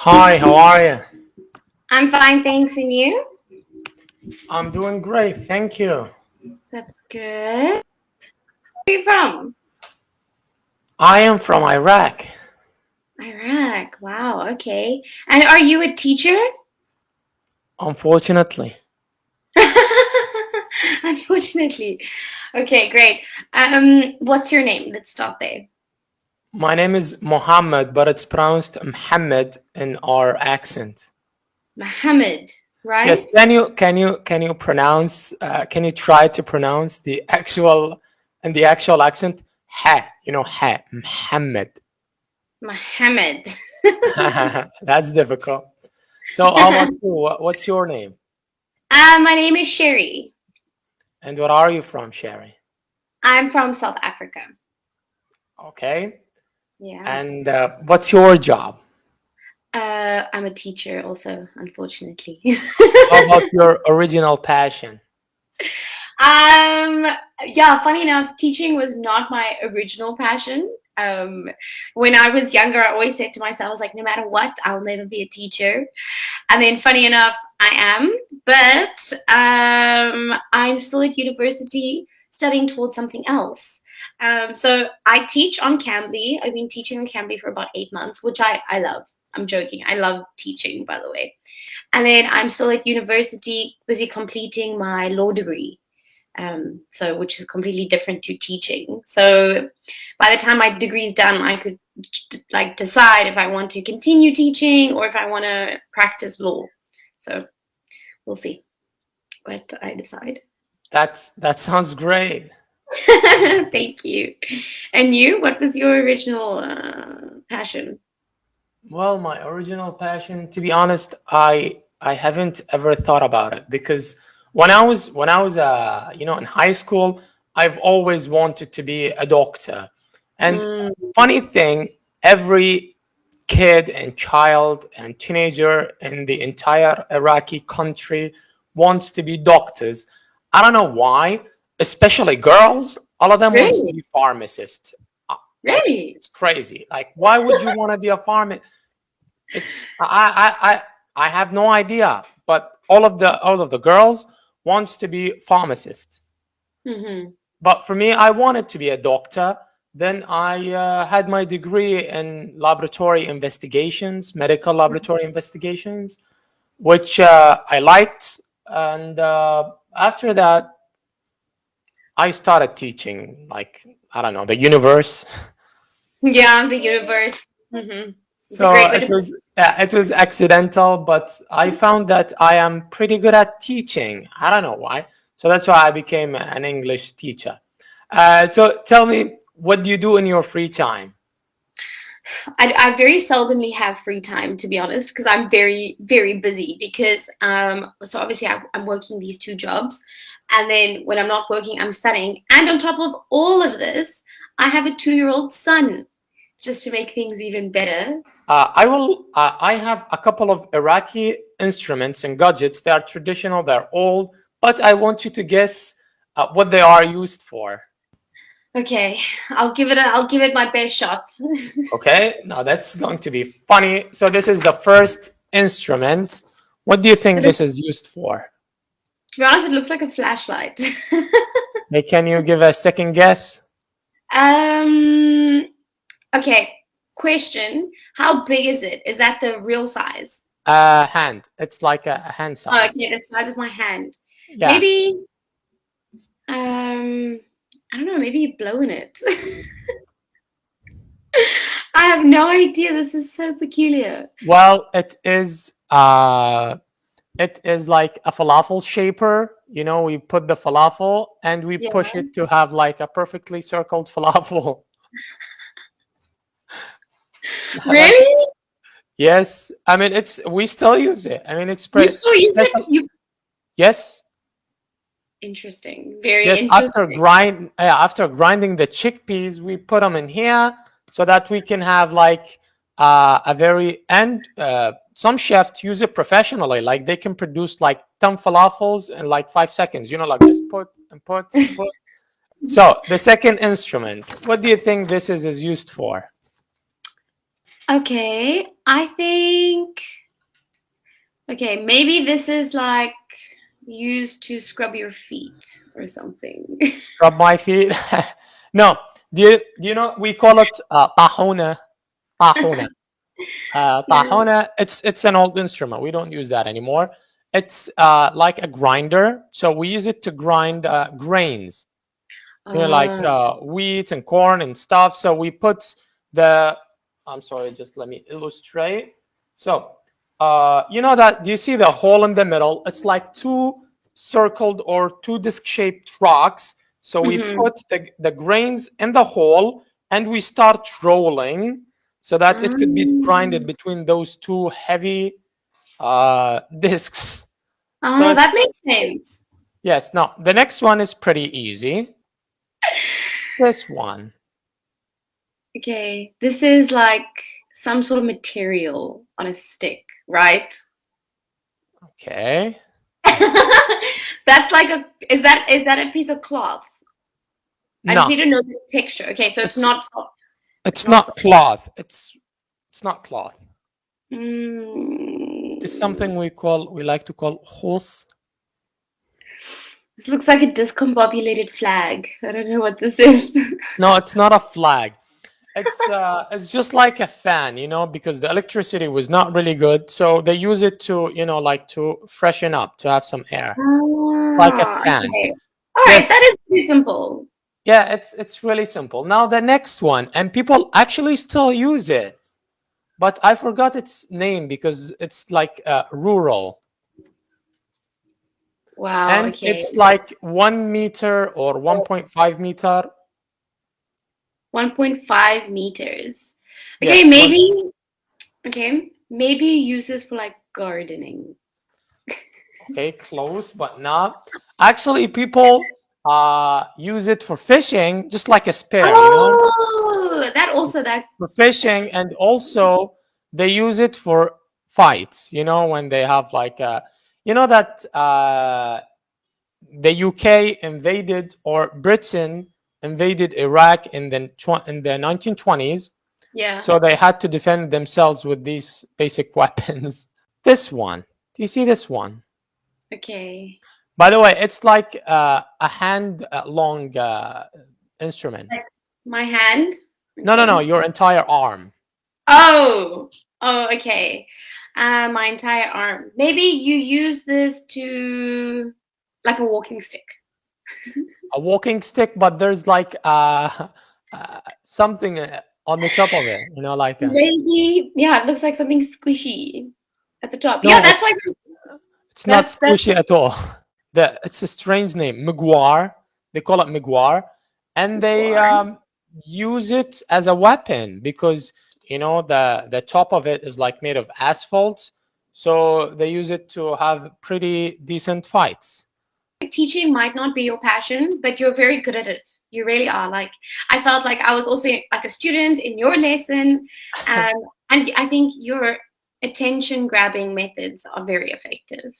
Hi, how are you? I'm fine, thanks. And you? I'm doing great, thank you. That's good. Where are you from? I am from Iraq. Iraq. Wow, okay. And are you a teacher? Unfortunately, Unfortunately. Okay, great. What's your name? Let's start there. my name is Mohammed, but it's pronounced Muhammad in our accent. Mohammed, Yes, right? can you pronounce? Can you try to pronounce the actual accent? Ha, ha, Muhammad. Mohammed. That's difficult. So, how about you? What's your name? My name is Sherry. And where are you from, Sherry? I'm from South Africa. Okay. Yeah. And what's your job? I'm a teacher also, unfortunately. How about your original passion? Um, yeah, funny enough, teaching was not my original passion. When I was younger, I always said to myself, I was like, no matter what, I'll never be a teacher. And then, funny enough, I am, but I'm still at university studying towards something else. So I teach on Cambly. I've been teaching on Cambly for about 8 months, which I love. I'm joking. I love teaching, by the way. And then I'm still at university, busy completing my law degree. So which is completely different to teaching. So by the time my degree is done, I could like decide if I want to continue teaching or if I want to practice law. So we'll see what I decide. That sounds great. Thank you. And you, what was your original passion? Well, my original passion, to be honest, I haven't ever thought about it because when I was in high school, I've always wanted to be a doctor. And Mm, funny thing, every kid and child and teenager in the entire Iraqi country wants to be doctors. I don't know why, especially girls. All of them wants to really? be pharmacists. Like Really? it's crazy. Like why would you want to be a pharmacist? It's I have no idea. But all of the girls wants to be pharmacists. Mm-hmm. But for me, I wanted to be a doctor. Then I had my degree in laboratory investigations, medical laboratory investigations, which I liked. And after that, I started teaching, like, I don't know, the universe. Yeah, the universe. Mm-hmm. It's a So great way to. it was accidental, but I found that I am pretty good at teaching. I don't know why. So that's why I became an English teacher. So tell me, what do you do in your free time? I very seldomly have free time, to be honest, because I'm very, very busy. Because so obviously I'm working these two jobs, and then when I'm not working, I'm studying. And on top of all of this, I have a 2-year-old son, just to make things even better. I will. I have a couple of Iraqi instruments and gadgets. They are traditional. They're old, but I want you to guess what they are used for. Okay, I'll give it my best shot. Okay, now that's going to be funny. So this is the first instrument. What do you think To this is used for? be honest, it looks like a flashlight. Hey, can you give a second guess? um. Okay. Question: how big is it? Is that the real size? Hand. It's like a hand Oh, size. okay, the size of my hand. Yeah. Maybe Um, I don't know, maybe you blow in it. I have no idea. This is so peculiar. Well, it is like a falafel shaper. We put the falafel and we Yeah. push it to have like a perfectly circled falafel. That's Really? yes. I mean, we still use it. I mean, it's You still use it? special. Yes. Interesting. Very Yes, interesting. after grinding the chickpeas, we put them in here so that we can have like a very and some chefs use it professionally. Like they can produce like 10 falafels in like 5 seconds. Like just put and put and put. So the second instrument, what do you think this is used for? Okay, I think. Okay, maybe this is like used to scrub your feet or something. Scrub my feet. No, do you know we call it tahona? Tahona. Yeah. Tahona. It's an old instrument. We don't use that anymore. It's like a grinder. So we use it to grind grains. Like wheat and corn and stuff. So we put the. I'm sorry. Just let me illustrate. So you know that. Do you see the hole in the middle? It's like two circled or two disc-shaped rocks. So we Mhm. put the grains in the hole and we start rolling so that it could be grinded between those two heavy discs. So Oh, that makes sense. yes, now the next one is pretty easy. This one. Okay, this is like some sort of material on a stick, right? Okay. That's like a is that a piece of cloth? I just No, need to know the texture. Okay, so it's it's not soft. it's Not not soft. cloth. It's not cloth. It is Mm, something we like to call hos. this looks like a discombobulated flag. I don't know what this is. No, it's not a flag. It's just like a fan, because the electricity was not really good, so they use it to, like to freshen up, to have some air. It's like a Ah, fan. okay. All right, Yes. that is pretty simple. Yeah, it's really simple. Now the next one, and people actually still use it, but I forgot its name because it's like rural, Wow, and okay. it's like 1 meter or 1.5 meter. 1.5 meters. Okay, Yes, one. maybe use this for like gardening. Okay, close, but not. Actually, people use it for fishing, just like a spear. Oh, that For fishing, and also they use it for fights. When they have like that the UK invaded, or Britain invaded Iraq in the 1920s. yeah. So they had to defend themselves with these basic weapons. This one. Do you see this one? Okay. By the way, it's like a hand long instrument. Like my hand. No, Okay. your entire arm. Oh. Oh, okay. My entire arm. Maybe you use this to like a walking stick. A walking stick, but there's like something on the top of it, like Maybe, yeah, it looks like something squishy at the top. Yeah, no, it's not that's squishy at all. It's a strange name, miguar. They call it miguar, and they before. use it as a weapon because the top of it is like made of asphalt, so they use it to have pretty decent fights. Teaching might not be your passion, but you're very good at it. You really are. Like I felt like I was also like a student in your lesson, and I think your attention grabbing methods are very effective.